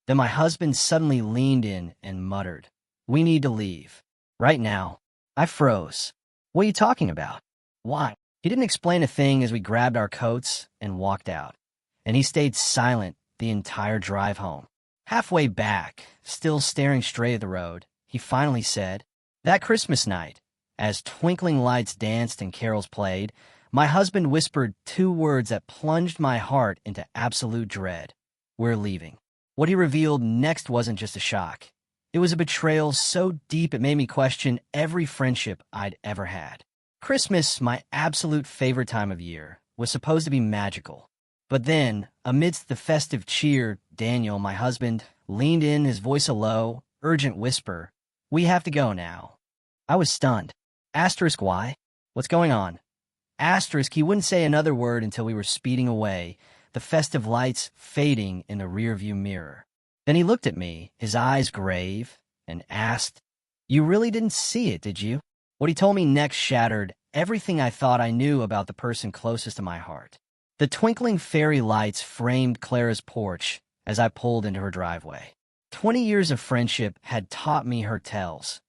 Then my husband suddenly leaned in and muttered, "We need to leave. Right now." I froze. "What are you talking about? Why?" He didn't explain a thing as we grabbed our coats and walked out, and he stayed silent the entire drive home. Halfway back, still staring straight at the road, he finally said, "That Christmas night, as twinkling lights danced and carols played, my husband whispered two words that plunged my heart into absolute dread. We're leaving." What he revealed next wasn't just a shock. It was a betrayal so deep it made me question every friendship I'd ever had. Christmas, my absolute favorite time of year, was supposed to be magical. But then, amidst the festive cheer, Daniel, my husband, leaned in, his voice a low, urgent whisper, "We have to go now." I was stunned. Asterisk why? What's going on? Asterisk, he wouldn't say another word until we were speeding away, the festive lights fading in the rearview mirror. Then he looked at me, his eyes grave, and asked, "You really didn't see it, did you?" What he told me next shattered everything I thought I knew about the person closest to my heart. The twinkling fairy lights framed Clara's porch as I pulled into her driveway. 20 years of friendship had taught me her tells.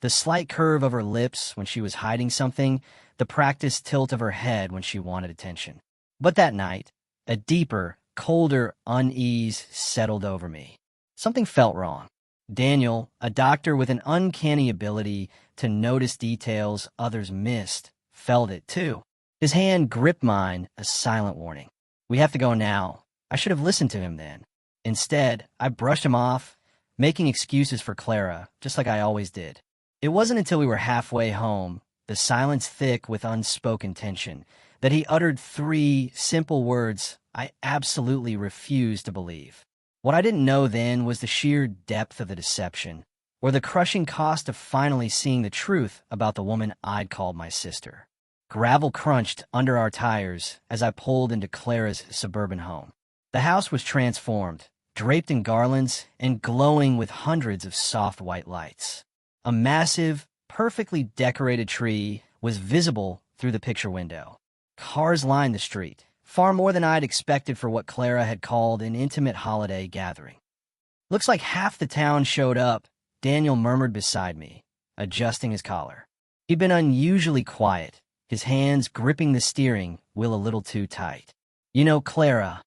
The slight curve of her lips when she was hiding something, the practiced tilt of her head when she wanted attention. But that night, a deeper, colder unease settled over me. Something felt wrong. Daniel, a doctor with an uncanny ability to notice details others missed, felt it too. His hand gripped mine, a silent warning. "We have to go now." I should have listened to him then. Instead, I brushed him off, making excuses for Clara, just like I always did. It wasn't until we were halfway home, the silence thick with unspoken tension, that he uttered three simple words I absolutely refused to believe. What I didn't know then was the sheer depth of the deception, or the crushing cost of finally seeing the truth about the woman I'd called my sister. Gravel crunched under our tires as I pulled into Clara's suburban home. The house was transformed, draped in garlands and glowing with hundreds of soft white lights. A massive, perfectly decorated tree was visible through the picture window. Cars lined the street, far more than I'd expected for what Clara had called an intimate holiday gathering. "Looks like half the town showed up," Daniel murmured beside me, adjusting his collar. He'd been unusually quiet, his hands gripping the steering wheel a little too tight. "You know, Clara,"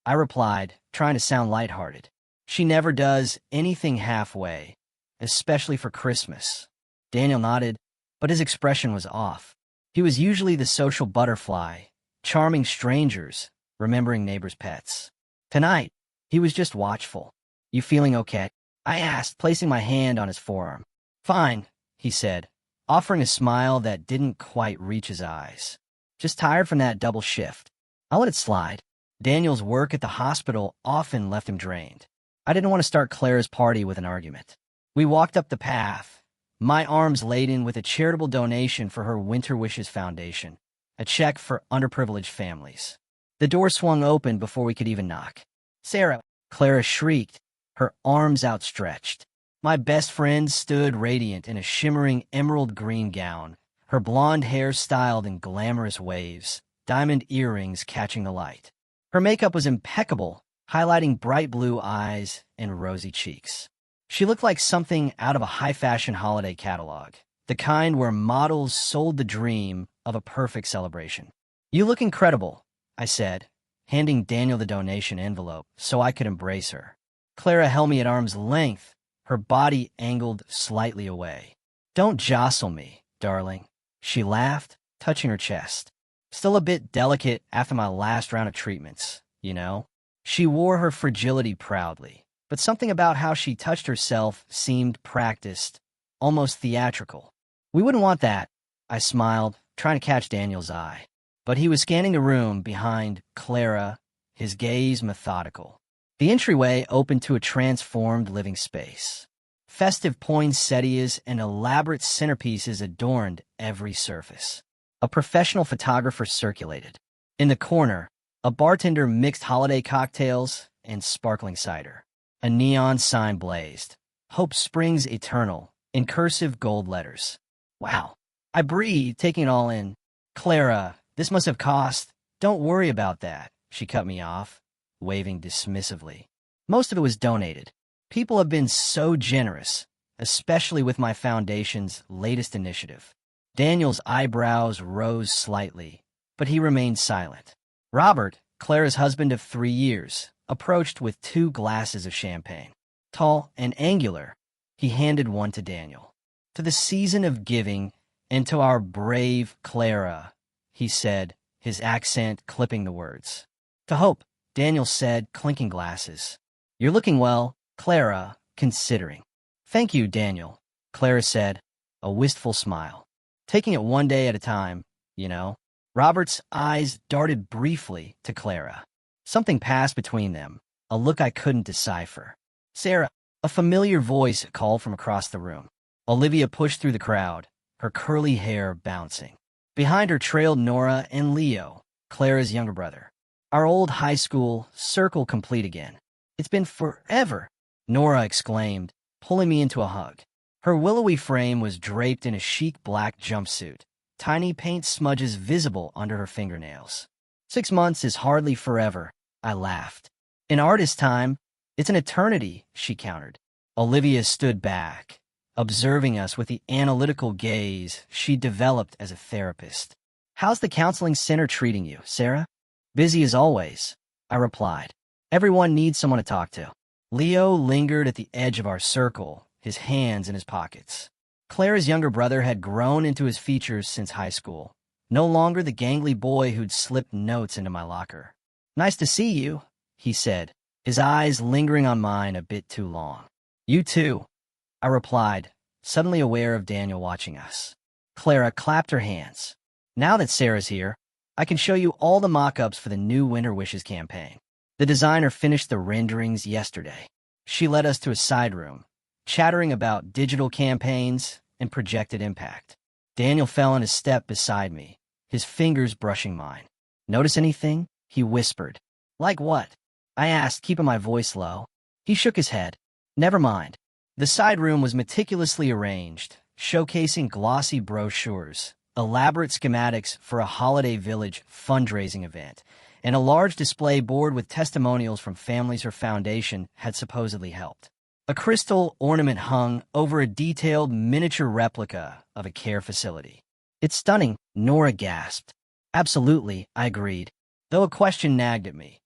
I replied, trying to sound lighthearted. "She never does anything halfway, especially for Christmas." Daniel nodded, but his expression was off. He was usually the social butterfly, charming strangers, remembering neighbors' pets. Tonight, he was just watchful. "You feeling okay?" I asked, placing my hand on his forearm. "Fine," he said, offering a smile that didn't quite reach his eyes. "Just tired from that double shift." I let it slide. Daniel's work at the hospital often left him drained. I didn't want to start Clara's party with an argument. We walked up the path, my arms laden with a charitable donation for her Winter Wishes Foundation, a check for underprivileged families. The door swung open before we could even knock. "Sarah!" Clara shrieked, her arms outstretched. My best friend stood radiant in a shimmering emerald green gown, her blonde hair styled in glamorous waves, diamond earrings catching the light. Her makeup was impeccable, highlighting bright blue eyes and rosy cheeks. She looked like something out of a high-fashion holiday catalog, the kind where models sold the dream of a perfect celebration. "You look incredible," I said, handing Daniel the donation envelope so I could embrace her. Clara held me at arm's length, her body angled slightly away. "Don't jostle me, darling," she laughed, touching her chest. "Still a bit delicate after my last round of treatments, you know?" She wore her fragility proudly, but something about how she touched herself seemed practiced, almost theatrical. "We wouldn't want that," I smiled, trying to catch Daniel's eye. But he was scanning the room behind Clara, his gaze methodical. The entryway opened to a transformed living space. Festive poinsettias and elaborate centerpieces adorned every surface. A professional photographer circulated. In the corner, a bartender mixed holiday cocktails and sparkling cider. A neon sign blazed. "Hope Springs Eternal," in cursive gold letters. Wow. I breathed, taking it all in. "Clara, this must have cost—" "Don't worry about that," she cut me off, waving dismissively. Most of it was donated. People have been so generous, especially with my foundation's latest initiative. Daniel's eyebrows rose slightly, but he remained silent. Robert, Clara's husband of 3 years, approached with 2 glasses of champagne. Tall and angular, he handed one to Daniel. "To the season of giving, and to our brave Clara," he said, his accent clipping the words. "To hope," Daniel said, clinking glasses. "You're looking well, Clara, considering." "Thank you, Daniel," Clara said, a wistful smile. "Taking it one day at a time, you know." Robert's eyes darted briefly to Clara. Something passed between them, a look I couldn't decipher. "Sarah," a familiar voice called from across the room. Olivia pushed through the crowd, her curly hair bouncing. Behind her trailed Nora and Leo, Clara's younger brother. Our old high school circle complete again. "It's been forever," Nora exclaimed, pulling me into a hug. Her willowy frame was draped in a chic black jumpsuit, tiny paint smudges visible under her fingernails. "6 months is hardly forever," I laughed. "In artist time, it's an eternity," she countered. Olivia stood back, observing us with the analytical gaze she developed as a therapist. "How's the counseling center treating you, Sarah?" "Busy as always," I replied. "Everyone needs someone to talk to." Leo lingered at the edge of our circle, his hands in his pockets. Clara's younger brother had grown into his features since high school, no longer the gangly boy who'd slipped notes into my locker. "Nice to see you," he said, his eyes lingering on mine a bit too long. "You too," I replied, suddenly aware of Daniel watching us. Clara clapped her hands. "Now that Sarah's here, I can show you all the mock-ups for the new Winter Wishes campaign. The designer finished the renderings yesterday." She led us to a side room, chattering about digital campaigns and projected impact. Daniel fell in a step beside me, his fingers brushing mine. "Notice anything?" he whispered. "Like what?" I asked, keeping my voice low. He shook his head. "Never mind." The side room was meticulously arranged, showcasing glossy brochures, elaborate schematics for a Holiday Village fundraising event, and a large display board with testimonials from families her foundation had supposedly helped. A crystal ornament hung over a detailed miniature replica of a care facility. "It's stunning," Nora gasped. "Absolutely," I agreed, though a question nagged at me.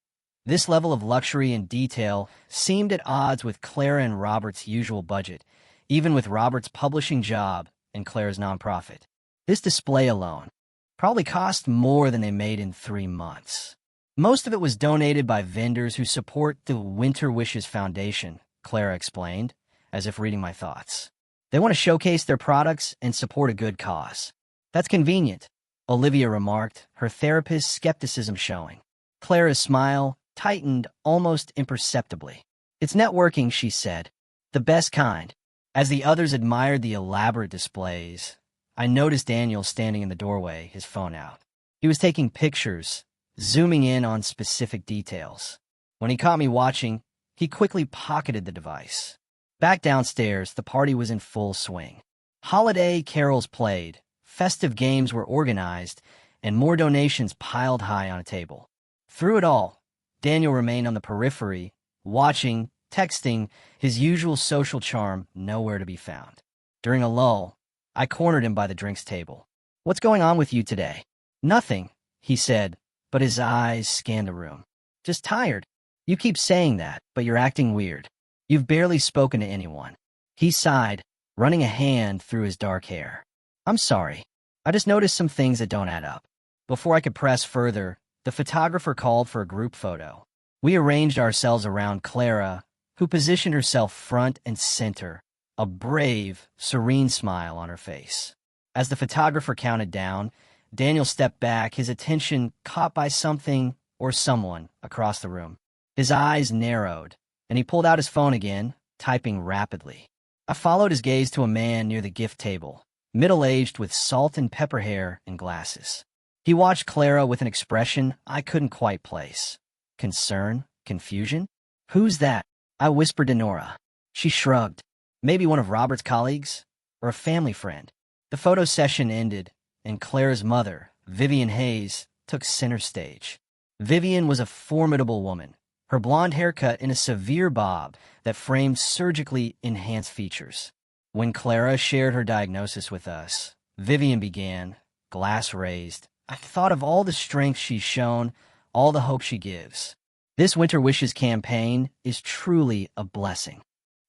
This level of luxury and detail seemed at odds with Clara and Robert's usual budget, even with Robert's publishing job and Clara's nonprofit. This display alone probably cost more than they made in 3 months. Most of it was donated by vendors who support the Winter Wishes Foundation, Clara explained, as if reading my thoughts. "They want to showcase their products and support a good cause." "That's convenient," Olivia remarked, her therapist's skepticism showing. Clara's smile tightened almost imperceptibly. "It's networking," she said. "The best kind." As the others admired the elaborate displays, I noticed Daniel standing in the doorway, his phone out. He was taking pictures, zooming in on specific details. When he caught me watching, he quickly pocketed the device. Back downstairs, the party was in full swing. Holiday carols played, festive games were organized, and more donations piled high on a table. Through it all, Daniel remained on the periphery, watching, texting, his usual social charm nowhere to be found. During a lull, I cornered him by the drinks table. "What's going on with you today?" "Nothing," he said, but his eyes scanned the room. "Just tired." "You keep saying that, but you're acting weird. You've barely spoken to anyone." He sighed, running a hand through his dark hair. "I'm sorry. I just noticed some things that don't add up." Before I could press further, the photographer called for a group photo. We arranged ourselves around Clara, who positioned herself front and center, a brave, serene smile on her face. As the photographer counted down, Daniel stepped back, his attention caught by something or someone across the room. His eyes narrowed, and he pulled out his phone again, typing rapidly. I followed his gaze to a man near the gift table, middle-aged with salt and pepper hair and glasses. He watched Clara with an expression I couldn't quite place. Concern? Confusion? "Who's that?" I whispered to Nora. She shrugged. "Maybe one of Robert's colleagues? Or a family friend." The photo session ended, and Clara's mother, Vivian Hayes, took center stage. Vivian was a formidable woman, her blonde haircut in a severe bob that framed surgically enhanced features. When Clara shared her diagnosis with us, Vivian began, glass raised. I thought of all the strength she's shown, all the hope she gives. This Winter Wishes campaign is truly a blessing.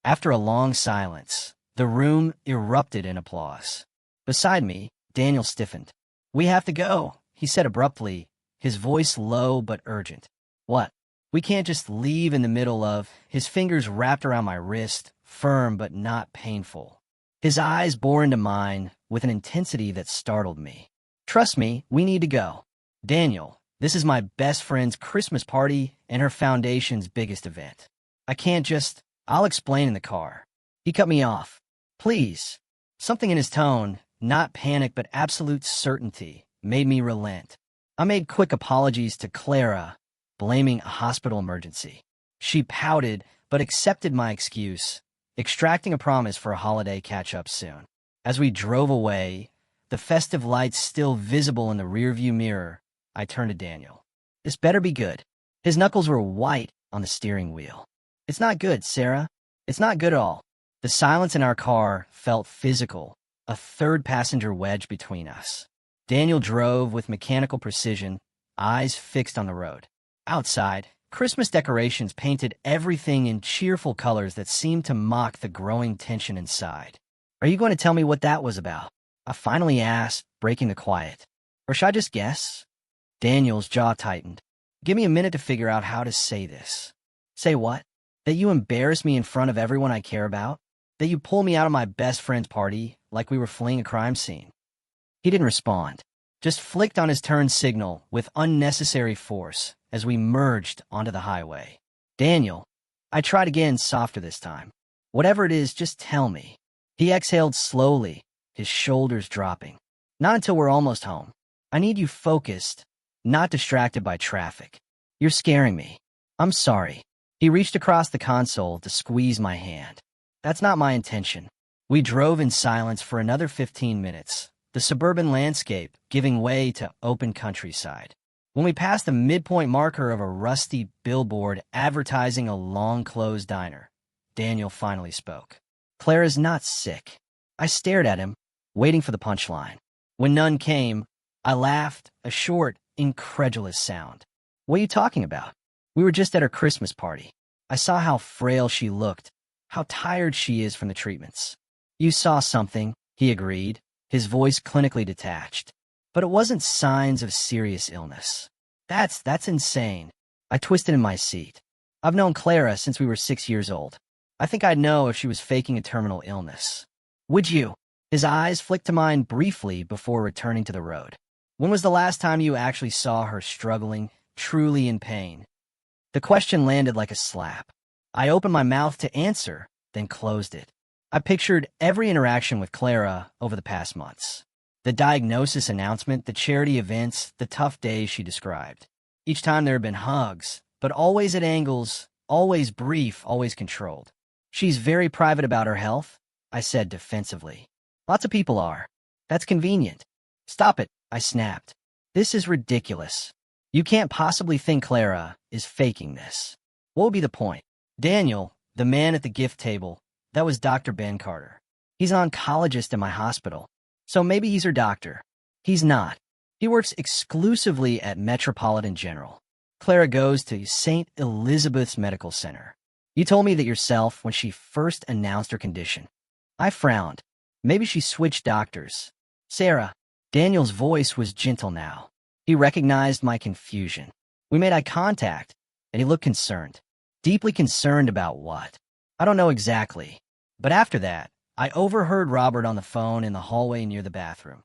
After a long silence, the room erupted in applause. Beside me, Daniel stiffened. "We have to go," he said abruptly, his voice low but urgent. "What? We can't just leave in the middle of—" His fingers wrapped around my wrist, firm but not painful. His eyes bore into mine with an intensity that startled me. "Trust me, we need to go. Daniel, this is my best friend's Christmas party and her foundation's biggest event. I can't just— I'll explain in the car." He cut me off. "Please." Something in his tone, not panic but absolute certainty, made me relent. I made quick apologies to Clara, blaming a hospital emergency. She pouted but accepted my excuse, extracting a promise for a holiday catch-up soon. As we drove away, the festive lights still visible in the rearview mirror, I turned to Daniel. "This better be good." His knuckles were white on the steering wheel. "It's not good, Sarah. It's not good at all." The silence in our car felt physical, a third passenger wedged between us. Daniel drove with mechanical precision, eyes fixed on the road. Outside, Christmas decorations painted everything in cheerful colors that seemed to mock the growing tension inside. "Are you going to tell me what that was about?" I finally asked, breaking the quiet. "Or should I just guess?" Daniel's jaw tightened. "Give me a minute to figure out how to say this." "Say what?" "That you embarrass me in front of everyone I care about? That you pull me out of my best friend's party like we were fleeing a crime scene?" He didn't respond, just flicked on his turn signal with unnecessary force as we merged onto the highway. "Daniel," I tried again, softer this time. "Whatever it is, just tell me." He exhaled slowly, his shoulders dropping. "Not until we're almost home. I need you focused, not distracted by traffic. You're scaring me. I'm sorry." He reached across the console to squeeze my hand. "That's not my intention." We drove in silence for another 15 minutes, the suburban landscape giving way to open countryside. When we passed the midpoint marker of a rusty billboard advertising a long-closed diner, Daniel finally spoke. "Clara's not sick." I stared at him, waiting for the punchline. When none came, I laughed, a short, incredulous sound. "What are you talking about? We were just at her Christmas party. I saw how frail she looked, how tired she is from the treatments." "You saw something," he agreed, his voice clinically detached. "But it wasn't signs of serious illness." That's insane." I twisted in my seat. "I've known Clara since we were 6 years old. I think I'd know if she was faking a terminal illness." "Would you?" His eyes flicked to mine briefly before returning to the road. "When was the last time you actually saw her struggling, truly in pain?" The question landed like a slap. I opened my mouth to answer, then closed it. I pictured every interaction with Clara over the past months. The diagnosis announcement, the charity events, the tough days she described. Each time there had been hugs, but always at angles, always brief, always controlled. "She's very private about her health," I said defensively. "Lots of people are. That's convenient." "Stop it," I snapped. "This is ridiculous. You can't possibly think Clara is faking this. What would be the point?" Daniel, the man at the gift table, that was Dr. Ben Carter. "He's an oncologist in my hospital, so maybe he's her doctor." "He's not. He works exclusively at Metropolitan General. Clara goes to St. Elizabeth's Medical Center. You told me that yourself when she first announced her condition." I frowned. Maybe she switched doctors. "Sarah." Daniel's voice was gentle now. He recognized my confusion. We made eye contact, and he looked concerned. Deeply concerned about what? I don't know exactly. But after that, I overheard Robert on the phone in the hallway near the bathroom.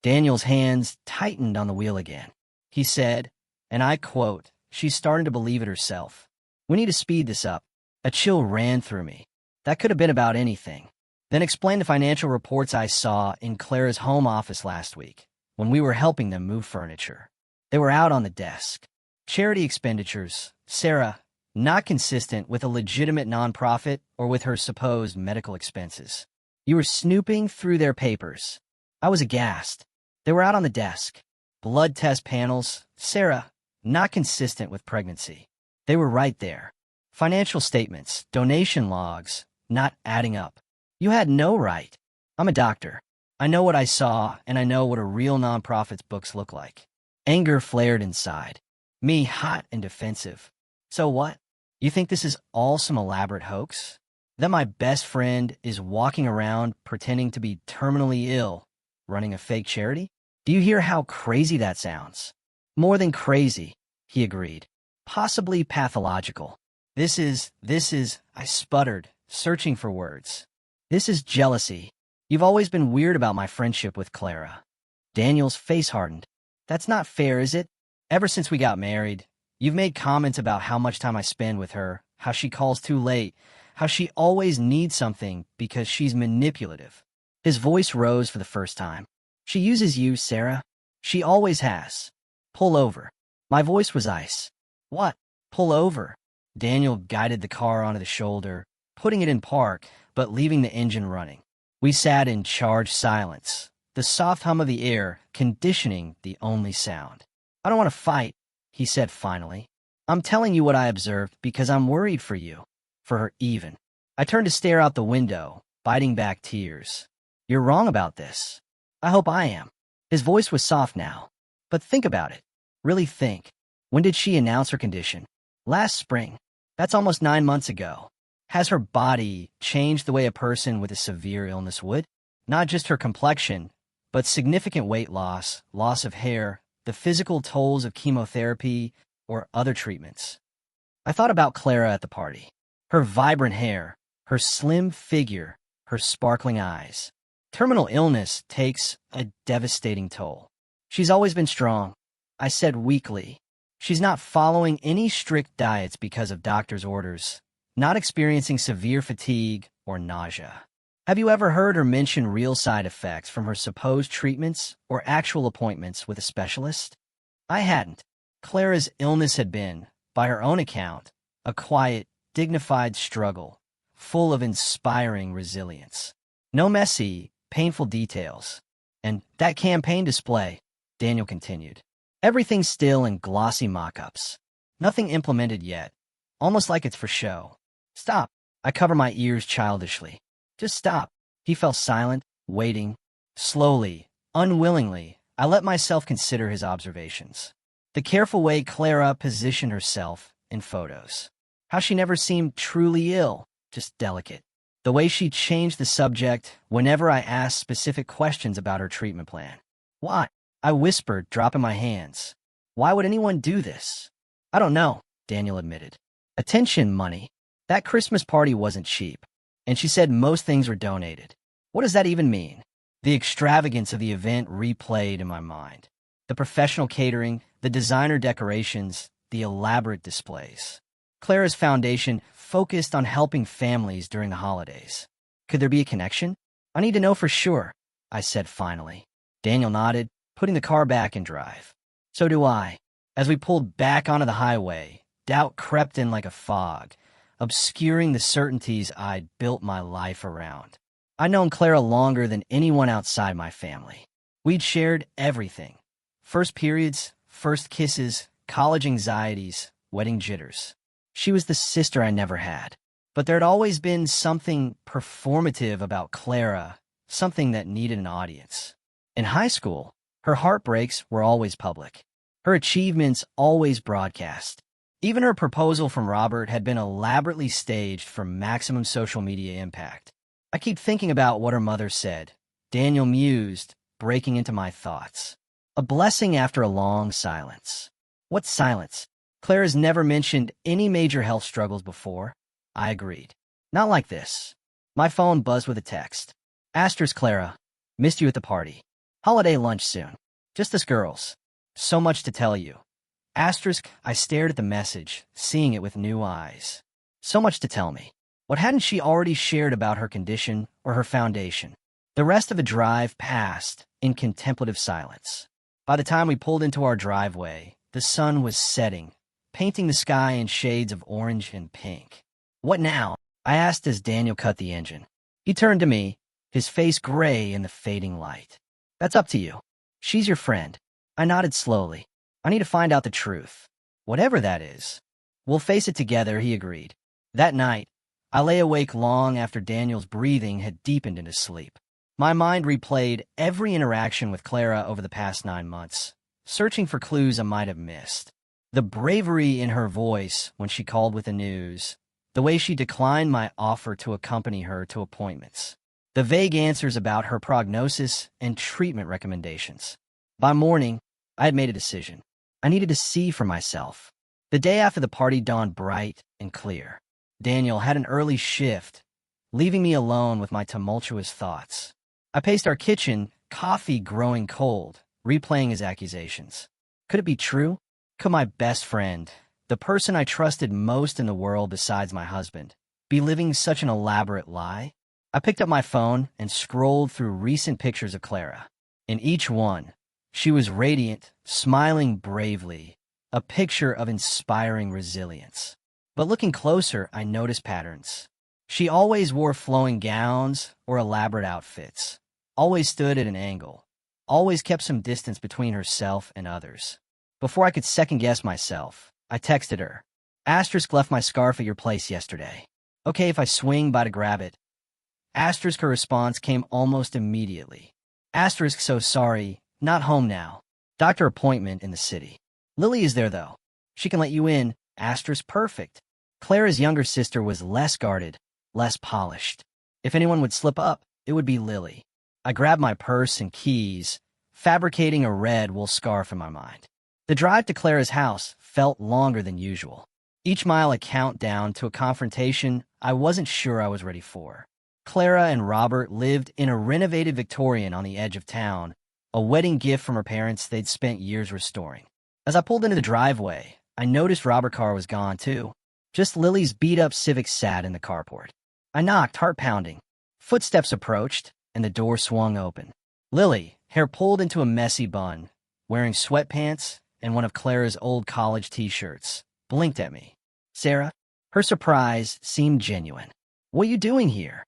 Daniel's hands tightened on the wheel again. He said, and I quote, "She's starting to believe it herself. We need to speed this up." A chill ran through me. That could have been about anything. Then explain the financial reports I saw in Clara's home office last week, when we were helping them move furniture. They were out on the desk. Charity expenditures, Sarah, not consistent with a legitimate nonprofit or with her supposed medical expenses. You were snooping through their papers. I was aghast. They were out on the desk. Blood test panels, Sarah, not consistent with pregnancy. They were right there. Financial statements, donation logs, not adding up. You had no right. I'm a doctor. I know what I saw, and I know what a real nonprofit's books look like. Anger flared inside. Me hot and defensive. So what? You think this is all some elaborate hoax? That my best friend is walking around pretending to be terminally ill, running a fake charity? Do you hear how crazy that sounds? More than crazy, he agreed. Possibly pathological. This is, I sputtered, searching for words. This is jealousy. You've always been weird about my friendship with Clara. Daniel's face hardened. That's not fair, is it? Ever since we got married, you've made comments about how much time I spend with her, how she calls too late, how she always needs something because she's manipulative. His voice rose for the first time. She uses you, Sarah. She always has. Pull over. My voice was ice. What? Pull over. Daniel guided the car onto the shoulder, putting it in park, but leaving the engine running. We sat in charged silence, the soft hum of the air conditioning the only sound. I don't want to fight, he said finally. I'm telling you what I observed because I'm worried for you, for her even. I turned to stare out the window, biting back tears. You're wrong about this. I hope I am. His voice was soft now. But think about it. Really think. When did she announce her condition? Last spring. That's almost 9 months ago. Has her body changed the way a person with a severe illness would? Not just her complexion, but significant weight loss, loss of hair, the physical tolls of chemotherapy, or other treatments. I thought about Clara at the party. Her vibrant hair, her slim figure, her sparkling eyes. Terminal illness takes a devastating toll. She's always been strong, I said weakly. She's not following any strict diets because of doctor's orders, not experiencing severe fatigue or nausea. Have you ever heard her mention real side effects from her supposed treatments or actual appointments with a specialist? I hadn't. Clara's illness had been, by her own account, a quiet, dignified struggle, full of inspiring resilience. No messy, painful details. And that campaign display, Daniel continued. Everything still in glossy mock-ups. Nothing implemented yet, almost like it's for show. Stop. I cover my ears childishly. Just stop. He fell silent, waiting. Slowly, unwillingly, I let myself consider his observations. The careful way Clara positioned herself in photos. How she never seemed truly ill, just delicate. The way she changed the subject whenever I asked specific questions about her treatment plan. Why? I whispered, dropping my hands. Why would anyone do this? I don't know, Daniel admitted. Attention money. That Christmas party wasn't cheap. And she said most things were donated. What does that even mean? The extravagance of the event replayed in my mind. The professional catering, the designer decorations, the elaborate displays. Clara's foundation focused on helping families during the holidays. Could there be a connection? I need to know for sure, I said finally. Daniel nodded, putting the car back in drive. So do I. As we pulled back onto the highway, doubt crept in like a fog, obscuring the certainties I'd built my life around. I'd known Clara longer than anyone outside my family. We'd shared everything. First periods, first kisses, college anxieties, wedding jitters. She was the sister I never had. But there'd always been something performative about Clara, something that needed an audience. In high school, her heartbreaks were always public. Her achievements always broadcast. Even her proposal from Robert had been elaborately staged for maximum social media impact. I keep thinking about what her mother said. Daniel mused, breaking into my thoughts. A blessing after a long silence. What silence? Clara's never mentioned any major health struggles before. I agreed. Not like this. My phone buzzed with a text. Asterisk Clara. Missed you at the party. Holiday lunch soon. Just us girls. So much to tell you. Asterisk, I stared at the message, seeing it with new eyes. So much to tell me. What hadn't she already shared about her condition or her foundation? The rest of the drive passed in contemplative silence. By the time we pulled into our driveway, the sun was setting, painting the sky in shades of orange and pink. What now? I asked as Daniel cut the engine. He turned to me, his face gray in the fading light. That's up to you. She's your friend. I nodded slowly. I need to find out the truth. Whatever that is. We'll face it together, he agreed. That night, I lay awake long after Daniel's breathing had deepened into sleep. My mind replayed every interaction with Clara over the past 9 months, searching for clues I might have missed. The bravery in her voice when she called with the news, the way she declined my offer to accompany her to appointments, the vague answers about her prognosis and treatment recommendations. By morning, I had made a decision. I needed to see for myself. The day after the party dawned bright and clear. Daniel had an early shift, leaving me alone with my tumultuous thoughts. I paced our kitchen, coffee growing cold, replaying his accusations. Could it be true? Could my best friend, the person I trusted most in the world besides my husband, be living such an elaborate lie? I picked up my phone and scrolled through recent pictures of Clara. In each one, she was radiant, smiling bravely, a picture of inspiring resilience. But looking closer, I noticed patterns. She always wore flowing gowns or elaborate outfits, always stood at an angle, always kept some distance between herself and others. Before I could second-guess myself, I texted her. Asterisk left my scarf at your place yesterday. Okay if I swing by to grab it. Asterisk her response came almost immediately. Asterisk so sorry, not home now. Doctor appointment in the city. Lily is there though. She can let you in. Asterisk perfect. Clara's younger sister was less guarded, less polished. If anyone would slip up, it would be Lily. I grabbed my purse and keys, fabricating a red wool scarf in my mind. The drive to Clara's house felt longer than usual. Each mile a countdown to a confrontation I wasn't sure I was ready for. Clara and Robert lived in a renovated Victorian on the edge of town, a wedding gift from her parents they'd spent years restoring. As I pulled into the driveway, I noticed Robert's car was gone too. Just Lily's beat-up Civic sat in the carport. I knocked, heart pounding. Footsteps approached, and the door swung open. Lily, hair pulled into a messy bun, wearing sweatpants and one of Clara's old college t-shirts, blinked at me. Sarah? Her surprise seemed genuine. What are you doing here?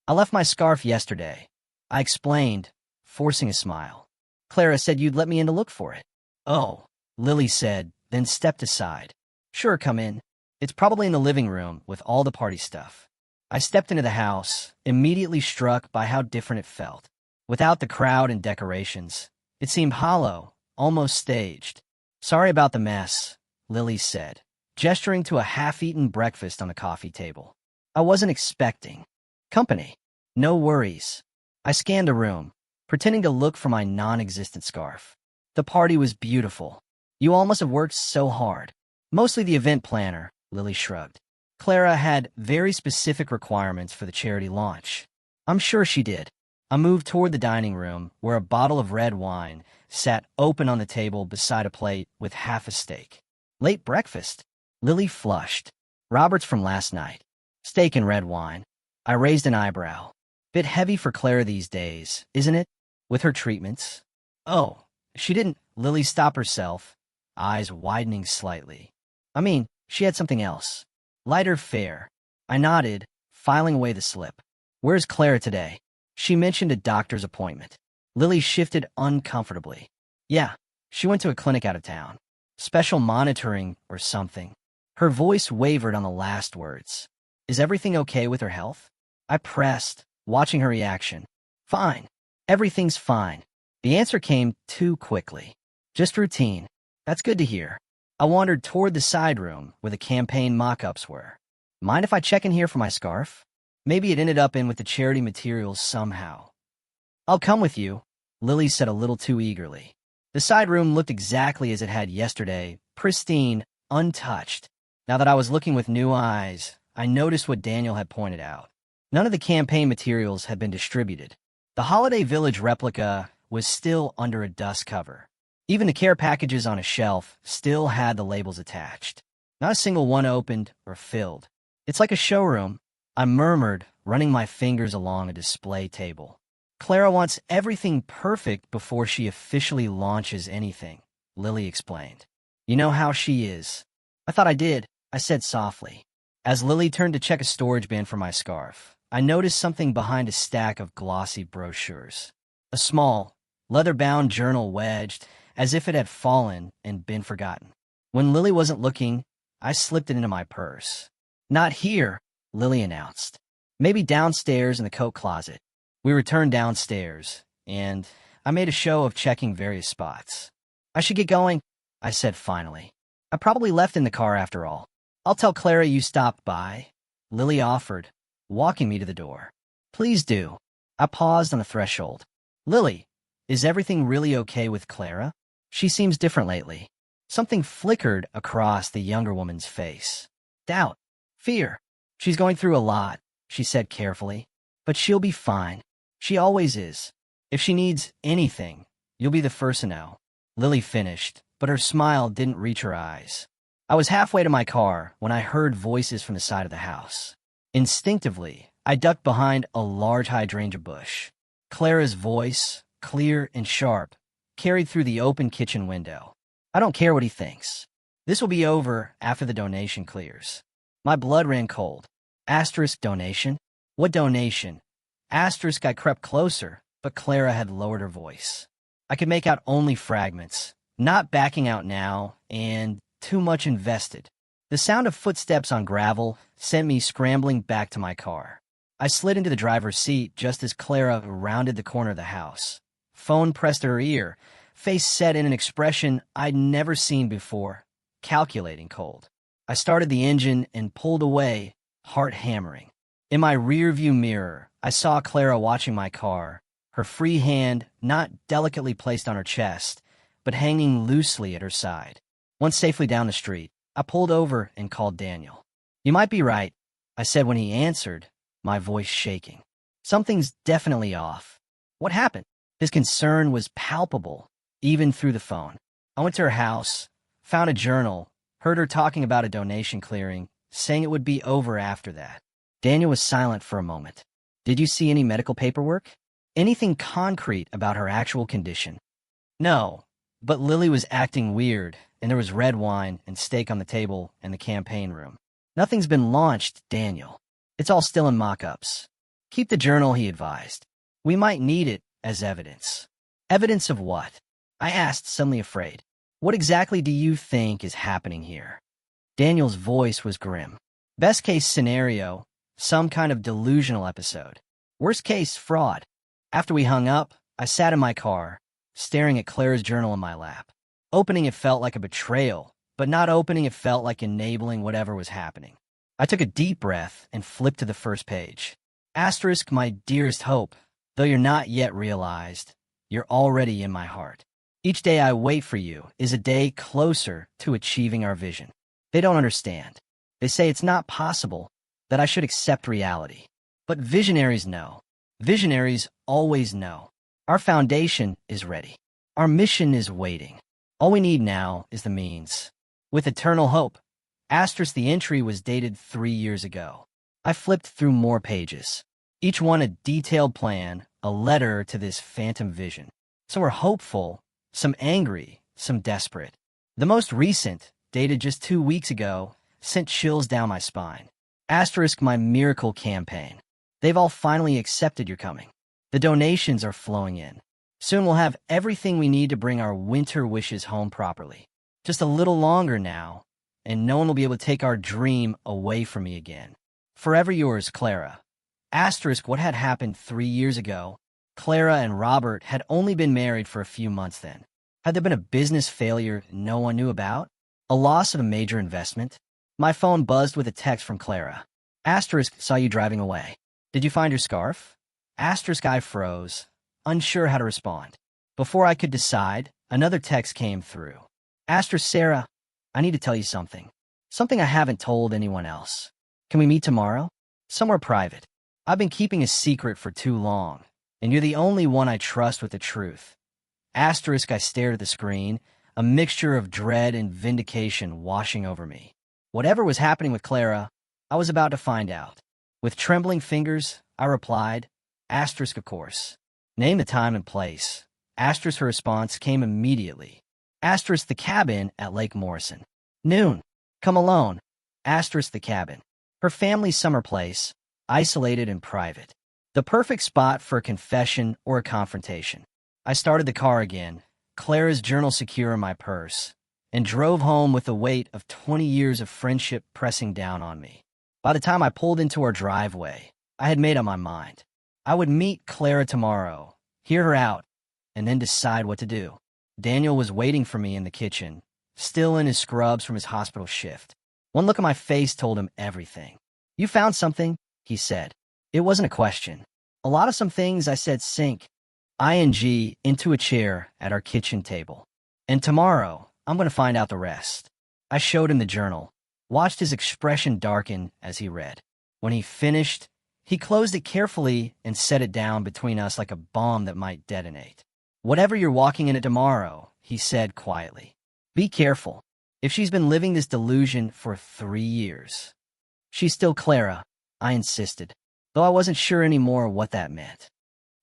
I left my scarf yesterday. I explained, forcing a smile. Clara said you'd let me in to look for it. Oh, Lily said, then stepped aside. Sure, come in. It's probably in the living room with all the party stuff. I stepped into the house, immediately struck by how different it felt. Without the crowd and decorations, it seemed hollow, almost staged. Sorry about the mess, Lily said, gesturing to a half-eaten breakfast on the coffee table. I wasn't expecting company. No worries. I scanned the room, pretending to look for my non-existent scarf. The party was beautiful. You all must have worked so hard. Mostly the event planner, Lily shrugged. Clara had very specific requirements for the charity launch. I'm sure she did. I moved toward the dining room, where a bottle of red wine sat open on the table beside a plate with half a steak. Late breakfast? Lily flushed. Robert's from last night. Steak and red wine. I raised an eyebrow. Bit heavy for Clara these days, isn't it? With her treatments? Oh, she didn't. Lily stopped herself, eyes widening slightly. I mean, she had something else. Lighter fare. I nodded, filing away the slip. Where's Clara today? She mentioned a doctor's appointment. Lily shifted uncomfortably. Yeah, she went to a clinic out of town. Special monitoring or something. Her voice wavered on the last words. Is everything okay with her health? I pressed, watching her reaction. Fine. Everything's fine. The answer came too quickly. Just routine. That's good to hear. I wandered toward the side room where the campaign mock-ups were. Mind if I check in here for my scarf? Maybe it ended up in with the charity materials somehow. I'll come with you, Lily said a little too eagerly. The side room looked exactly as it had yesterday, pristine, untouched. Now that I was looking with new eyes, I noticed what Daniel had pointed out. None of the campaign materials had been distributed. The Holiday Village replica was still under a dust cover. Even the care packages on a shelf still had the labels attached. Not a single one opened or filled. It's like a showroom, I murmured, running my fingers along a display table. Clara wants everything perfect before she officially launches anything, Lily explained. You know how she is. I thought I did, I said softly. As Lily turned to check a storage bin for my scarf, I noticed something behind a stack of glossy brochures. A small, leather-bound journal wedged, as if it had fallen and been forgotten. When Lily wasn't looking, I slipped it into my purse. Not here, Lily announced. Maybe downstairs in the coat closet. We returned downstairs, and I made a show of checking various spots. I should get going, I said finally. I probably left in the car after all. I'll tell Clara you stopped by, Lily offered, walking me to the door. Please do. I paused on the threshold. Lily, is everything really okay with Clara? She seems different lately. Something flickered across the younger woman's face. Doubt. Fear. She's going through a lot, she said carefully. But she'll be fine. She always is. If she needs anything, you'll be the first to know. Lily finished, but her smile didn't reach her eyes. I was halfway to my car when I heard voices from the side of the house. Instinctively, I ducked behind a large hydrangea bush. Clara's voice, clear and sharp, carried through the open kitchen window. I don't care what he thinks. This will be over after the donation clears. My blood ran cold. Asterisk donation? What donation? Asterisk I crept closer, but Clara had lowered her voice. I could make out only fragments, not backing out now, and too much invested. The sound of footsteps on gravel sent me scrambling back to my car. I slid into the driver's seat just as Clara rounded the corner of the house. Phone pressed to her ear, face set in an expression I'd never seen before, calculating cold. I started the engine and pulled away, heart hammering. In my rear-view mirror, I saw Clara watching my car, her free hand not delicately placed on her chest, but hanging loosely at her side. Once safely down the street, I pulled over and called Daniel. You might be right, I said when he answered, my voice shaking. Something's definitely off. What happened? His concern was palpable, even through the phone. I went to her house, found a journal, heard her talking about a donation clearing, saying it would be over after that. Daniel was silent for a moment. Did you see any medical paperwork? Anything concrete about her actual condition? No, but Lily was acting weird, and there was red wine and steak on the table in the campaign room. Nothing's been launched, Daniel. It's all still in mock-ups. Keep the journal, he advised. We might need it as evidence. Evidence of what? I asked, suddenly afraid. What exactly do you think is happening here? Daniel's voice was grim. Best case scenario, some kind of delusional episode. Worst case, fraud. After we hung up, I sat in my car, staring at Clara's journal in my lap. Opening it felt like a betrayal, but not opening it felt like enabling whatever was happening. I took a deep breath and flipped to the first page. Asterisk, my dearest hope, though you're not yet realized, you're already in my heart. Each day I wait for you is a day closer to achieving our vision. They don't understand. They say it's not possible, that I should accept reality. But visionaries know. Visionaries always know. Our foundation is ready. Our mission is waiting. All we need now is the means. With eternal hope. Asterisk, the entry was dated 3 years ago. I flipped through more pages. Each one a detailed plan, a letter to this phantom vision. Some were hopeful, some angry, some desperate. The most recent, dated just 2 weeks ago, sent chills down my spine. Asterisk, my miracle campaign. They've all finally accepted your coming. The donations are flowing in. Soon we'll have everything we need to bring our winter wishes home properly. Just a little longer now, and no one will be able to take our dream away from me again. Forever yours, Clara. Asterisk, what had happened 3 years ago? Clara and Robert had only been married for a few months then. Had there been a business failure no one knew about? A loss of a major investment? My phone buzzed with a text from Clara. Asterisk, saw you driving away. Did you find your scarf? Asterisk, I froze, unsure how to respond. Before I could decide, another text came through. Asterisk, Sarah, I need to tell you something. Something I haven't told anyone else. Can we meet tomorrow? Somewhere private. I've been keeping a secret for too long, and you're the only one I trust with the truth. Asterisk, I stared at the screen, a mixture of dread and vindication washing over me. Whatever was happening with Clara, I was about to find out. With trembling fingers, I replied, asterisk, of course. Name the time and place. Asterisk, her response came immediately. Asterisk, the cabin at Lake Morrison. Noon. Come alone. Asterisk, the cabin. Her family's summer place, isolated and private. The perfect spot for a confession or a confrontation. I started the car again, Clara's journal secure in my purse, and drove home with the weight of 20 years of friendship pressing down on me. By the time I pulled into our driveway, I had made up my mind. I would meet Clara tomorrow, hear her out, and then decide what to do. Daniel was waiting for me in the kitchen, still in his scrubs from his hospital shift. One look at my face told him everything. "You found something?" he said. It wasn't a question. A lot of some things I said sink, ing, into a chair at our kitchen table. And tomorrow, I'm going to find out the rest. I showed him the journal, watched his expression darken as he read. When he finished, he closed it carefully and set it down between us like a bomb that might detonate. "Whatever you're walking into tomorrow," he said quietly, "be careful. If she's been living this delusion for 3 years, she's still Clara," I insisted, though I wasn't sure anymore what that meant.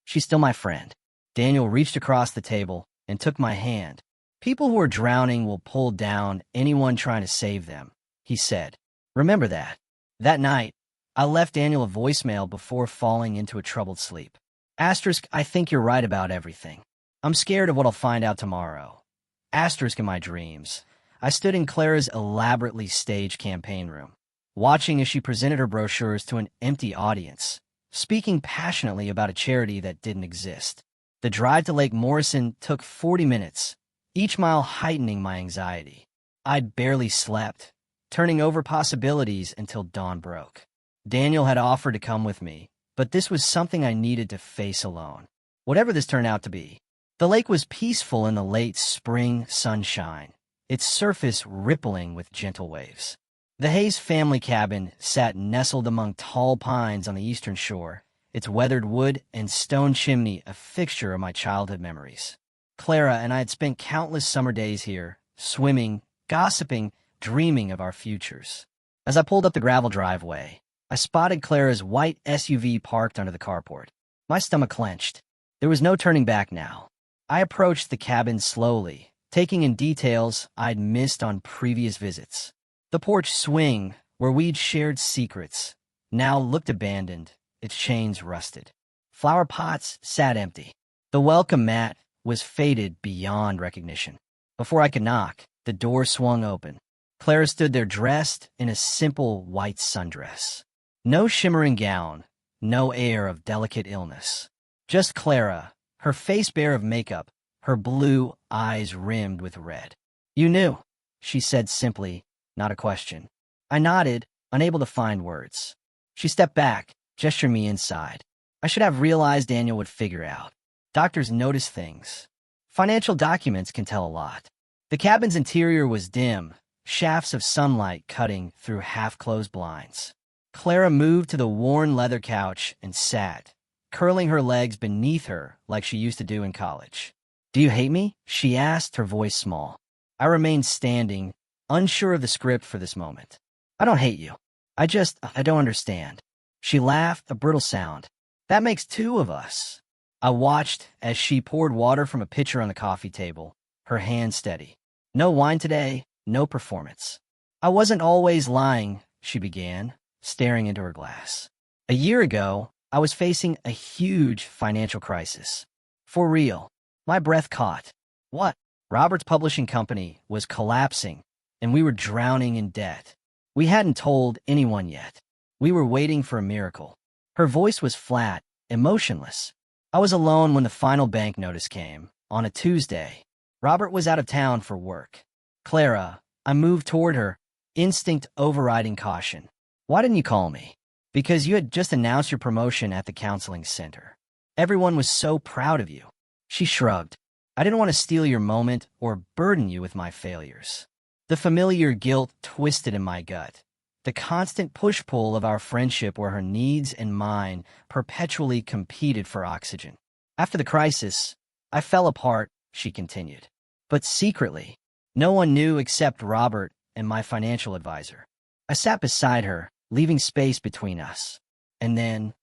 "She's still my friend." Daniel reached across the table and took my hand. "People who are drowning will pull down anyone trying to save them," he said. "Remember that." That night, I left Daniel a voicemail before falling into a troubled sleep. Asterisk, I think you're right about everything. I'm scared of what I'll find out tomorrow. Asterisk in my dreams. I stood in Clara's elaborately staged campaign room, watching as she presented her brochures to an empty audience, speaking passionately about a charity that didn't exist. The drive to Lake Morrison took 40 minutes, each mile heightening my anxiety. I'd barely slept, turning over possibilities until dawn broke. Daniel had offered to come with me, but this was something I needed to face alone. Whatever this turned out to be, the lake was peaceful in the late spring sunshine, its surface rippling with gentle waves. The Hayes family cabin sat nestled among tall pines on the eastern shore, its weathered wood and stone chimney a fixture of my childhood memories. Clara and I had spent countless summer days here, swimming, gossiping, dreaming of our futures. As I pulled up the gravel driveway, I spotted Clara's white SUV parked under the carport. My stomach clenched. There was no turning back now. I approached the cabin slowly, taking in details I'd missed on previous visits. The porch swing, where we'd shared secrets, now looked abandoned, its chains rusted. Flower pots sat empty. The welcome mat was faded beyond recognition. Before I could knock, the door swung open. Clara stood there dressed in a simple white sundress. No shimmering gown, no air of delicate illness. Just Clara, her face bare of makeup, her blue eyes rimmed with red. "You knew," she said simply, not a question. I nodded, unable to find words. She stepped back, gesturing me inside. I should have realized Daniel would figure out. Doctors notice things. Financial documents can tell a lot. The cabin's interior was dim, shafts of sunlight cutting through half-closed blinds. Clara moved to the worn leather couch and sat, curling her legs beneath her like she used to do in college. "Do you hate me?" she asked, her voice small. I remained standing, unsure of the script for this moment. "I don't hate you. I don't understand." She laughed, a brittle sound. "That makes 2 of us." I watched as she poured water from a pitcher on the coffee table, her hand steady. "No wine today, no performance." "I wasn't always lying," she began, staring into her glass. "A year ago, I was facing a huge financial crisis. For real." My breath caught. "What?" "Robert's publishing company was collapsing, and we were drowning in debt. We hadn't told anyone yet. We were waiting for a miracle." Her voice was flat, emotionless. I was alone when the final bank notice came, on a Tuesday. Robert was out of town for work. "Clara," I moved toward her, instinct overriding caution. "Why didn't you call me?" "Because you had just announced your promotion at the counseling center. Everyone was so proud of you." She shrugged. "I didn't want to steal your moment or burden you with my failures." The familiar guilt twisted in my gut. The constant push-pull of our friendship where her needs and mine perpetually competed for oxygen. "After the crisis, I fell apart," she continued. "But secretly, no one knew except Robert and my financial advisor. I sat beside her, leaving space between us. And then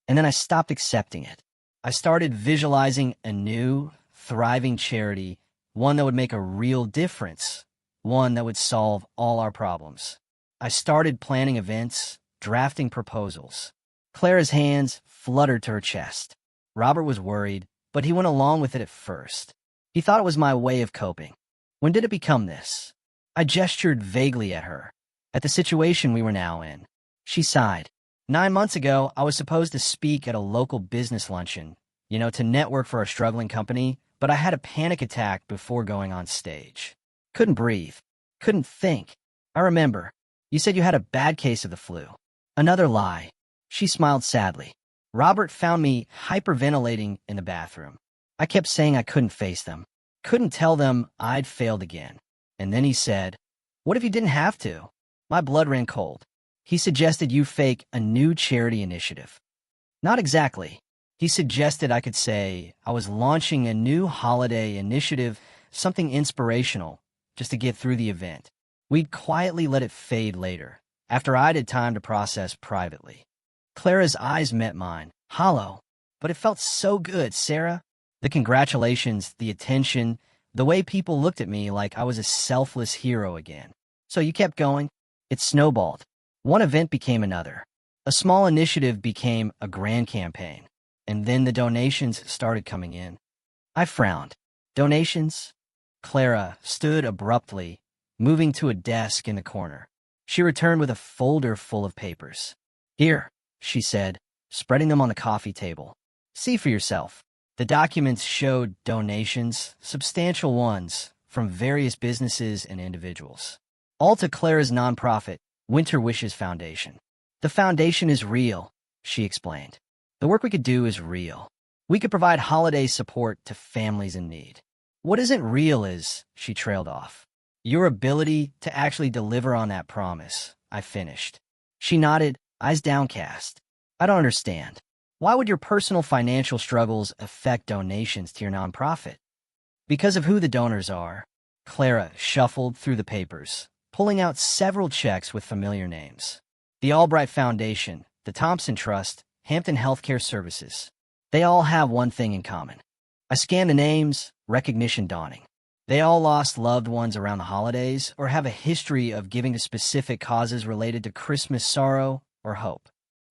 I stopped accepting it. I started visualizing a new, thriving charity, one that would make a real difference, one that would solve all our problems. I started planning events, drafting proposals. Clara's hands fluttered to her chest. Robert was worried, but he went along with it at first. He thought it was my way of coping. When did it become this? I gestured vaguely at her, at the situation we were now in. She sighed. 9 months ago, I was supposed to speak at a local business luncheon, to network for a struggling company, but I had a panic attack before going on stage. Couldn't breathe. Couldn't think. I remember. You said you had a bad case of the flu. Another lie. She smiled sadly. Robert found me hyperventilating in the bathroom. I kept saying I couldn't face them. Couldn't tell them I'd failed again. And then he said, "What if you didn't have to?" My blood ran cold. He suggested you fake a new charity initiative. Not exactly. He suggested I could say I was launching a new holiday initiative, something inspirational, just to get through the event. We'd quietly let it fade later, after I'd had time to process privately. Clara's eyes met mine, hollow, but it felt so good, Sarah. The congratulations, the attention, the way people looked at me like I was a selfless hero again. So you kept going? It snowballed. One event became another. A small initiative became a grand campaign. And then the donations started coming in. I frowned. Donations? Clara stood abruptly, moving to a desk in the corner. She returned with a folder full of papers. "Here," she said, spreading them on the coffee table. "See for yourself." The documents showed donations, substantial ones, from various businesses and individuals. All to Clara's nonprofit, Winter Wishes Foundation. "The foundation is real," she explained. "The work we could do is real. We could provide holiday support to families in need. What isn't real is," she trailed off, "your ability to actually deliver on that promise," I finished. She nodded, eyes downcast. "I don't understand. Why would your personal financial struggles affect donations to your nonprofit?" "Because of who the donors are." Clara shuffled through the papers, pulling out several checks with familiar names. The Albright Foundation, the Thompson Trust, Hampton Healthcare Services. They all have one thing in common. I scanned the names, recognition dawning. They all lost loved ones around the holidays or have a history of giving to specific causes related to Christmas sorrow or hope.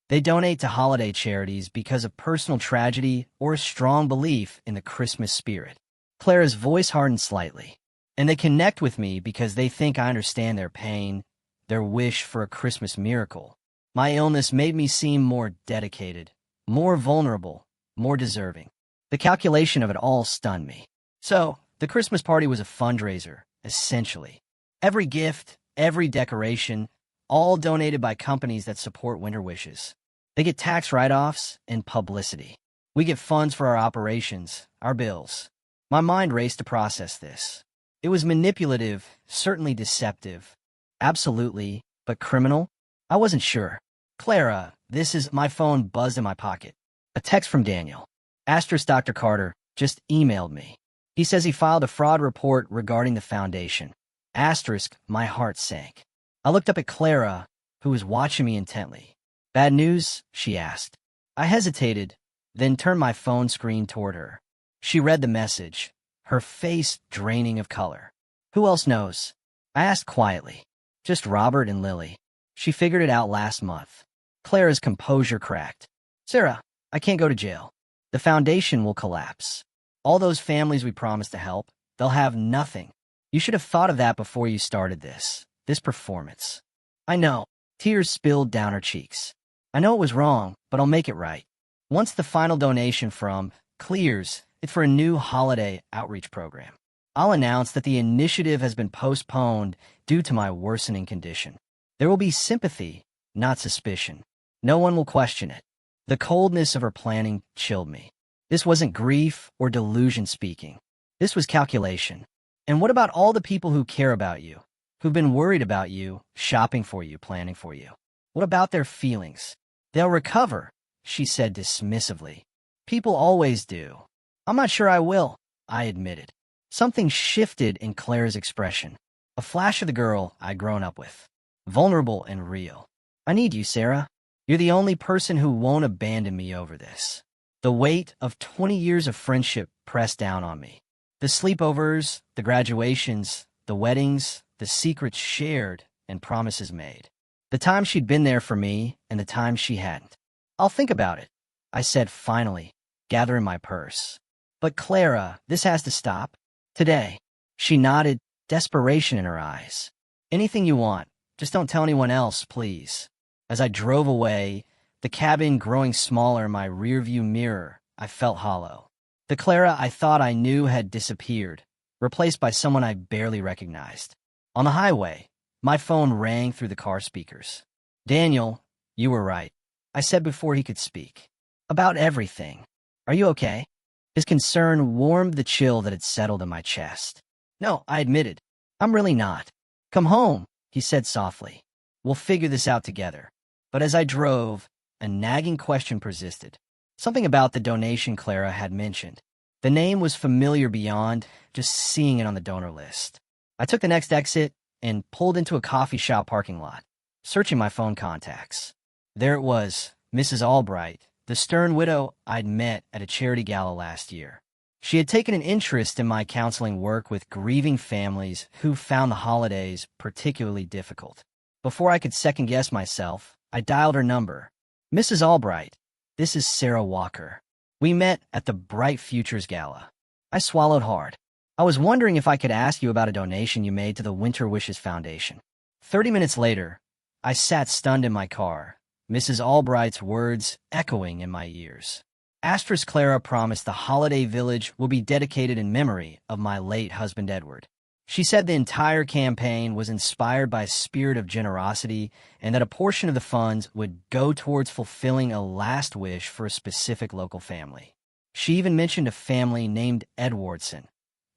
They donate to holiday charities because of personal tragedy or a strong belief in the Christmas spirit. Clara's voice hardened slightly. And they connect with me because they think I understand their pain, their wish for a Christmas miracle. My illness made me seem more dedicated, more vulnerable, more deserving. The calculation of it all stunned me. So, the Christmas party was a fundraiser, essentially. Every gift, every decoration, all donated by companies that support Winter Wishes. They get tax write-offs and publicity. We get funds for our operations, our bills. My mind raced to process this. It was manipulative, certainly deceptive. Absolutely, but criminal? I wasn't sure. "Clara, this is..." My phone buzzed in my pocket. A text from Daniel. Asterisk Dr. Carter just emailed me. He says he filed a fraud report regarding the foundation. Asterisk, my heart sank. I looked up at Clara, who was watching me intently. "Bad news?" she asked. I hesitated, then turned my phone screen toward her. She read the message, her face draining of color. "Who else knows?" I asked quietly. "Just Robert and Lily. She figured it out last month." Clara's composure cracked. "Sarah, I can't go to jail. The foundation will collapse. All those families we promised to help, they'll have nothing. You should have thought of that before you started this performance." "I know." Tears spilled down her cheeks. "I know it was wrong, but I'll make it right. Once the final donation from clears, it's for a new holiday outreach program. I'll announce that the initiative has been postponed due to my worsening condition. There will be sympathy, not suspicion. No one will question it." The coldness of her planning chilled me. This wasn't grief or delusion speaking. This was calculation. And what about all the people who care about you, who've been worried about you, shopping for you, planning for you? What about their feelings? "They'll recover," she said dismissively. "People always do." "I'm not sure I will," I admitted. Something shifted in Clara's expression. A flash of the girl I'd grown up with. Vulnerable and real. "I need you, Sarah. You're the only person who won't abandon me over this." The weight of 20 years of friendship pressed down on me. The sleepovers, the graduations, the weddings, the secrets shared and promises made. The time she'd been there for me and the time she hadn't. "I'll think about it," I said finally, gathering my purse. "But Clara, this has to stop. Today." She nodded, desperation in her eyes. Anything you want. Just don't tell anyone else, please. As I drove away, the cabin growing smaller in my rearview mirror, I felt hollow. The Clara I thought I knew had disappeared, replaced by someone I barely recognized. On the highway, my phone rang through the car speakers. Daniel, you were right, I said before he could speak. About everything. Are you okay? His concern warmed the chill that had settled in my chest. No, I admitted. I'm really not. Come home, he said softly. We'll figure this out together. But as I drove, a nagging question persisted. Something about the donation Clara had mentioned. The name was familiar beyond just seeing it on the donor list. I took the next exit and pulled into a coffee shop parking lot, searching my phone contacts. There it was, Mrs. Albright, the stern widow I'd met at a charity gala last year. She had taken an interest in my counseling work with grieving families who found the holidays particularly difficult. Before I could second-guess myself, I dialed her number. Mrs. Albright, this is Sarah Walker. We met at the Bright Futures Gala. I swallowed hard. I was wondering if I could ask you about a donation you made to the Winter Wishes Foundation. 30 minutes later, I sat stunned in my car, Mrs. Albright's words echoing in my ears. Asterisk Clara promised the holiday village will be dedicated in memory of my late husband Edward. She said the entire campaign was inspired by a spirit of generosity and that a portion of the funds would go towards fulfilling a last wish for a specific local family. She even mentioned a family named Edwardson.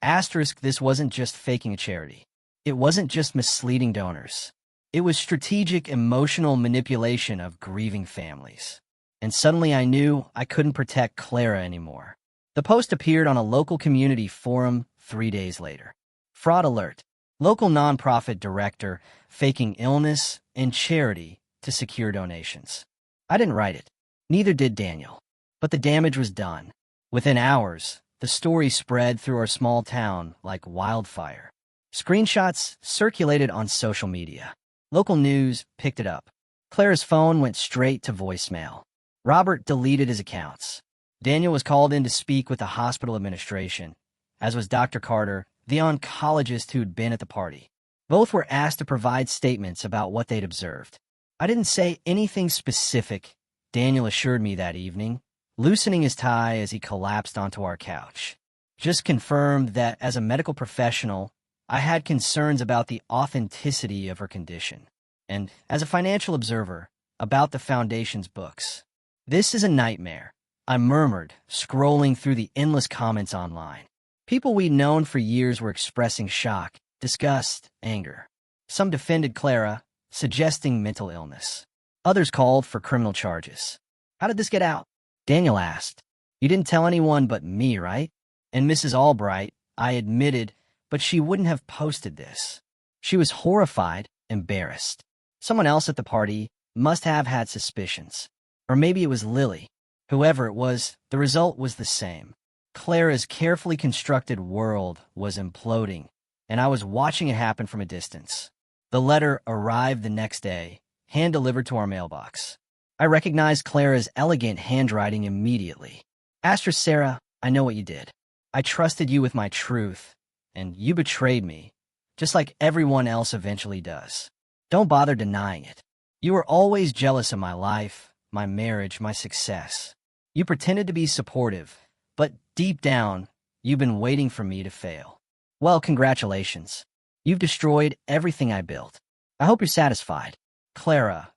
Asterisk, this wasn't just faking a charity. It wasn't just misleading donors. It was strategic emotional manipulation of grieving families. And suddenly I knew I couldn't protect Clara anymore. The post appeared on a local community forum 3 days later. Fraud alert. Local nonprofit director faking illness and charity to secure donations. I didn't write it. Neither did Daniel. But the damage was done. Within hours, the story spread through our small town like wildfire. Screenshots circulated on social media. Local news picked it up. Clara's phone went straight to voicemail. Robert deleted his accounts. Daniel was called in to speak with the hospital administration, as was Dr. Carter, the oncologist who'd been at the party. Both were asked to provide statements about what they'd observed. I didn't say anything specific, Daniel assured me that evening, loosening his tie as he collapsed onto our couch. Just confirmed that as a medical professional, I had concerns about the authenticity of her condition, and as a financial observer, about the Foundation's books. This is a nightmare, I murmured, scrolling through the endless comments online. People we'd known for years were expressing shock, disgust, anger. Some defended Clara, suggesting mental illness. Others called for criminal charges. How did this get out? Daniel asked. You didn't tell anyone but me, right? And Mrs. Albright, I admitted, but she wouldn't have posted this. She was horrified, embarrassed. Someone else at the party must have had suspicions. Or maybe it was Lily. Whoever it was, the result was the same. Clara's carefully constructed world was imploding, and I was watching it happen from a distance. The letter arrived the next day, hand-delivered to our mailbox. I recognized Clara's elegant handwriting immediately. Asterisk Sarah, I know what you did. I trusted you with my truth, and you betrayed me, just like everyone else eventually does. Don't bother denying it. You were always jealous of my life, my marriage, my success. You pretended to be supportive, but deep down, you've been waiting for me to fail. Well, congratulations. You've destroyed everything I built. I hope you're satisfied. Clara.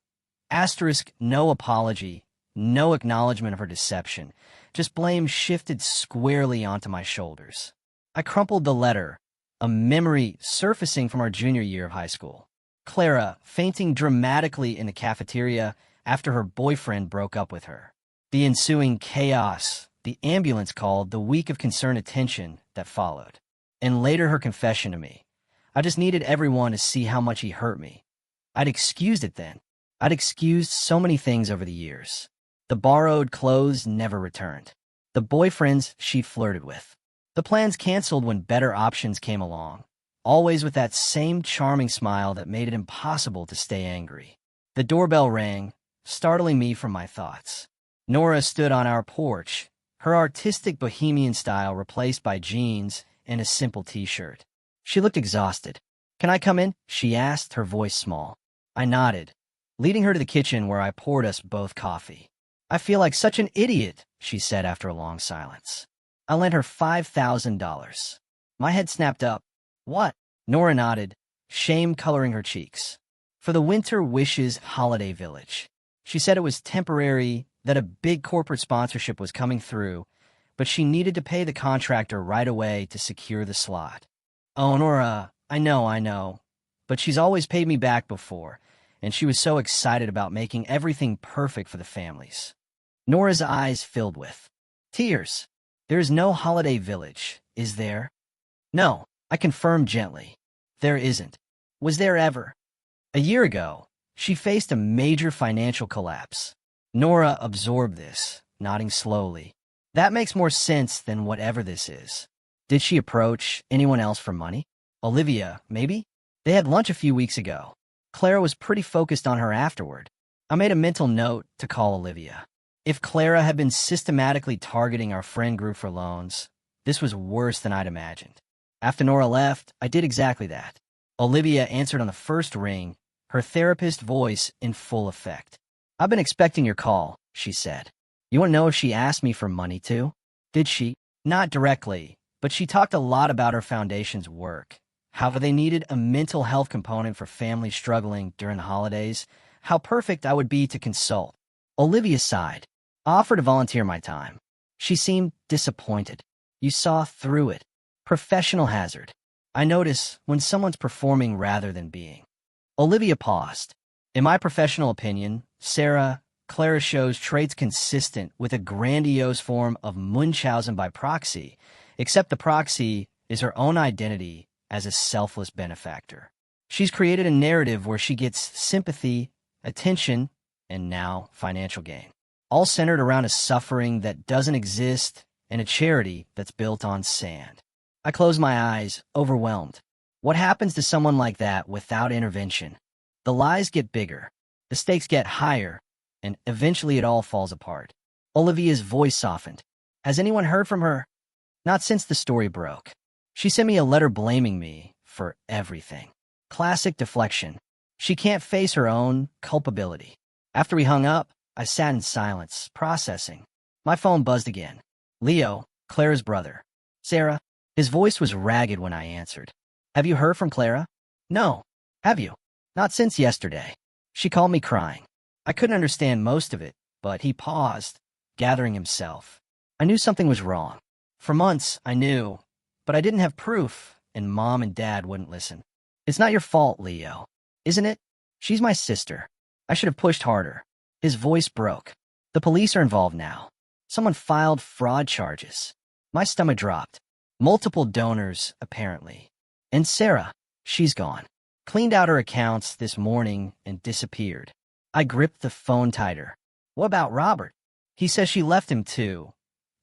Asterisk, no apology, no acknowledgement of her deception. Just blame shifted squarely onto my shoulders. I crumpled the letter, a memory surfacing from our junior year of high school. Clara fainting dramatically in the cafeteria after her boyfriend broke up with her. The ensuing chaos, the ambulance called, the week of concerned attention that followed. And later her confession to me. I just needed everyone to see how much he hurt me. I'd excused it then. I'd excused so many things over the years. The borrowed clothes never returned. The boyfriends she flirted with. The plans canceled when better options came along. Always with that same charming smile that made it impossible to stay angry. The doorbell rang, startling me from my thoughts. Nora stood on our porch, her artistic bohemian style replaced by jeans and a simple t-shirt. She looked exhausted. "Can I come in?" she asked, her voice small. I nodded, leading her to the kitchen where I poured us both coffee. "I feel like such an idiot," she said after a long silence. I lent her $5,000. My head snapped up. "What?" Nora nodded, shame coloring her cheeks. "For the Winter Wishes Holiday Village." She said it was temporary, that a big corporate sponsorship was coming through, but she needed to pay the contractor right away to secure the slot. "Oh, Nora, I know, but she's always paid me back before, and she was so excited about making everything perfect for the families." Nora's eyes filled with tears. "There is no holiday village, is there?" "No," I confirmed gently. "There isn't. Was there ever?" A year ago, she faced a major financial collapse. Nora absorbed this, nodding slowly. "That makes more sense than whatever this is." "Did she approach anyone else for money?" "Olivia, maybe?" They had lunch a few weeks ago. Clara was pretty focused on her afterward. I made a mental note to call Olivia. If Clara had been systematically targeting our friend group for loans, this was worse than I'd imagined. After Nora left, I did exactly that. Olivia answered on the first ring, her therapist voice in full effect. "I've been expecting your call," she said. "You want to know if she asked me for money too?" "Did she?" "Not directly, but she talked a lot about her foundation's work. How they needed a mental health component for families struggling during the holidays. How perfect I would be to consult." Olivia sighed. "I offered to volunteer my time." She seemed disappointed. "You saw through it. Professional hazard. I notice when someone's performing rather than being." Olivia paused. "In my professional opinion, Clara shows traits consistent with a grandiose form of Munchausen by proxy, except the proxy is her own identity as a selfless benefactor. She's created a narrative where she gets sympathy, attention, and now financial gain, all centered around a suffering that doesn't exist and a charity that's built on sand." I closed my eyes, overwhelmed. What happens to someone like that without intervention? The lies get bigger, the stakes get higher, and eventually it all falls apart. Olivia's voice softened. "Has anyone heard from her?" "Not since the story broke. She sent me a letter blaming me for everything." Classic deflection. She can't face her own culpability. After we hung up, I sat in silence, processing. My phone buzzed again. Leo, Clara's brother. "Sarah." His voice was ragged when I answered. "Have you heard from Clara?" "No." "Have you?" "Not since yesterday." She called me crying. I couldn't understand most of it, but he paused, gathering himself. I knew something was wrong. For months, I knew, but I didn't have proof, and Mom and Dad wouldn't listen. "It's not your fault, Leo. Isn't it? She's my sister. I should have pushed harder." His voice broke. "The police are involved now. Someone filed fraud charges." My stomach dropped. Multiple donors, apparently. And Sarah, she's gone. Cleaned out her accounts this morning and disappeared. I gripped the phone tighter. "What about Robert?" "He says she left him too,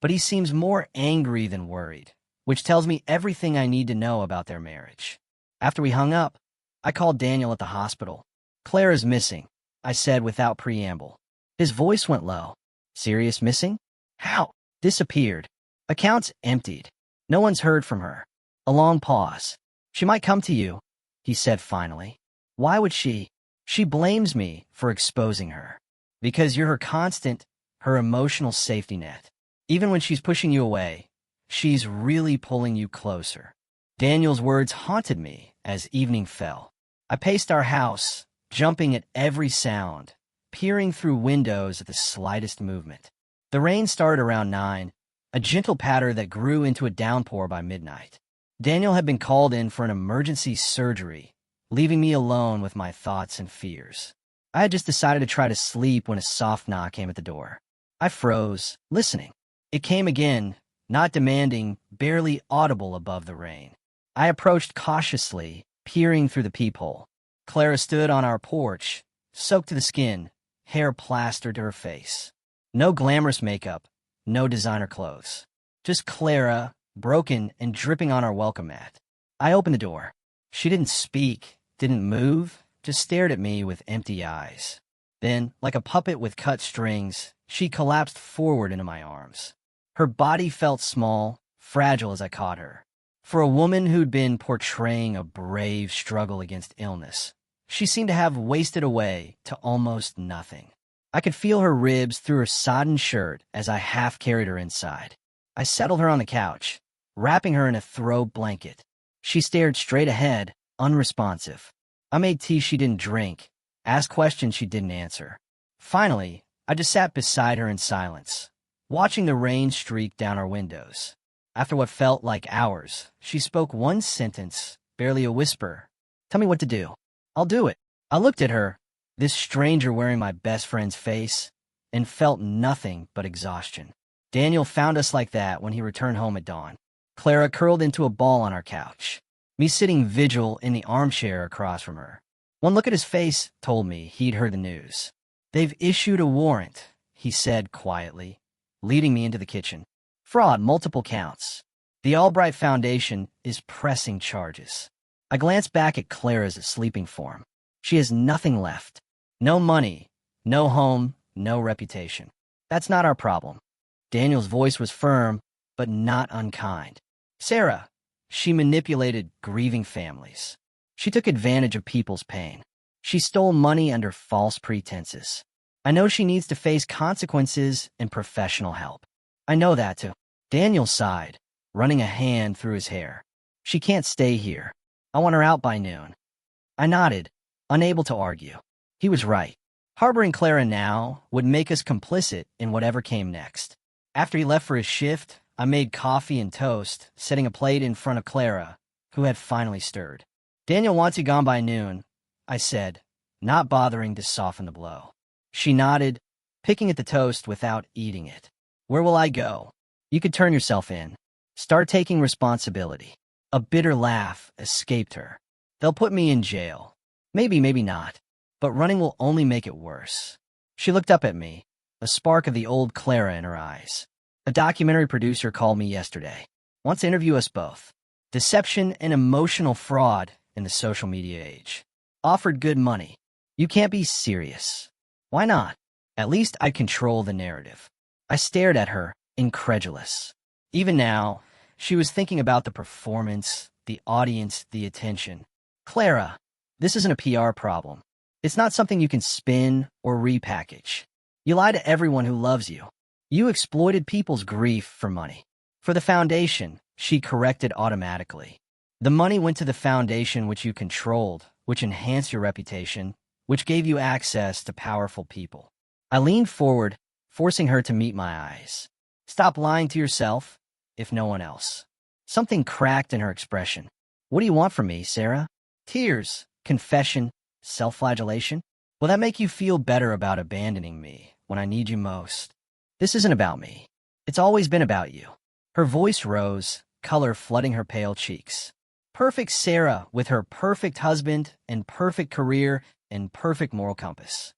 but he seems more angry than worried, which tells me everything I need to know about their marriage." After we hung up, I called Daniel at the hospital. "Clara's missing," I said without preamble. His voice went low. "Serious missing?" "How?" "Disappeared. Accounts emptied. No one's heard from her." A long pause. "She might come to you," he said finally. "Why would she?" "She blames me for exposing her. Because you're her constant, her emotional safety net. Even when she's pushing you away, she's really pulling you closer." Daniel's words haunted me as evening fell. I paced our house, jumping at every sound, peering through windows at the slightest movement. The rain started around 9, a gentle patter that grew into a downpour by midnight. Daniel had been called in for an emergency surgery, leaving me alone with my thoughts and fears. I had just decided to try to sleep when a soft knock came at the door. I froze, listening. It came again, not demanding, barely audible above the rain. I approached cautiously, peering through the peephole. Clara stood on our porch, soaked to the skin, hair plastered to her face. No glamorous makeup, no designer clothes. Just Clara, broken and dripping on our welcome mat. I opened the door. She didn't speak, didn't move, just stared at me with empty eyes. Then, like a puppet with cut strings, she collapsed forward into my arms. Her body felt small, fragile as I caught her. For a woman who'd been portraying a brave struggle against illness, she seemed to have wasted away to almost nothing. I could feel her ribs through her sodden shirt as I half-carried her inside. I settled her on the couch, wrapping her in a throw blanket. She stared straight ahead, unresponsive. I made tea she didn't drink, asked questions she didn't answer. Finally, I just sat beside her in silence, watching the rain streak down our windows. After what felt like hours, she spoke one sentence, barely a whisper. "Tell me what to do. I'll do it." I looked at her, this stranger wearing my best friend's face, and felt nothing but exhaustion. Daniel found us like that when he returned home at dawn. Clara curled into a ball on our couch, me sitting vigil in the armchair across from her. One look at his face told me he'd heard the news. "They've issued a warrant," he said quietly, leading me into the kitchen. "Fraud, multiple counts. The Albright Foundation is pressing charges." I glanced back at Clara's sleeping form. She has nothing left. No money, no home, no reputation. "That's not our problem." Daniel's voice was firm, but not unkind. "Sarah, she manipulated grieving families. She took advantage of people's pain. She stole money under false pretenses. I know she needs to face consequences and professional help. I know that too." Daniel sighed, running a hand through his hair. "She can't stay here. I want her out by noon." I nodded, unable to argue. He was right. Harboring Clara now would make us complicit in whatever came next. After he left for his shift, I made coffee and toast, setting a plate in front of Clara, who had finally stirred. "Daniel wants you gone by noon," I said, not bothering to soften the blow. She nodded, picking at the toast without eating it. "Where will I go?" "You could turn yourself in. Start taking responsibility." A bitter laugh escaped her. "They'll put me in jail. Maybe, maybe not. But running will only make it worse." She looked up at me, a spark of the old Clara in her eyes. "A documentary producer called me yesterday. Wants to interview us both. Deception and emotional fraud in the social media age. Offered good money. You can't be serious." "Why not? At least I control the narrative." I stared at her, incredulous. Even now, she was thinking about the performance, the audience, the attention. "Clara, this isn't a PR problem. It's not something you can spin or repackage. You lie to everyone who loves you. You exploited people's grief for money. For the foundation," she corrected automatically. "The money went to the foundation which you controlled, which enhanced your reputation, which gave you access to powerful people." I leaned forward, forcing her to meet my eyes. "Stop lying to yourself, if no one else." Something cracked in her expression. "What do you want from me, Sarah? Tears, confession, self-flagellation? Will that make you feel better about abandoning me when I need you most?" "This isn't about me. It's always been about you." Her voice rose, color flooding her pale cheeks. Perfect Sarah with her perfect husband and perfect career and perfect moral compass.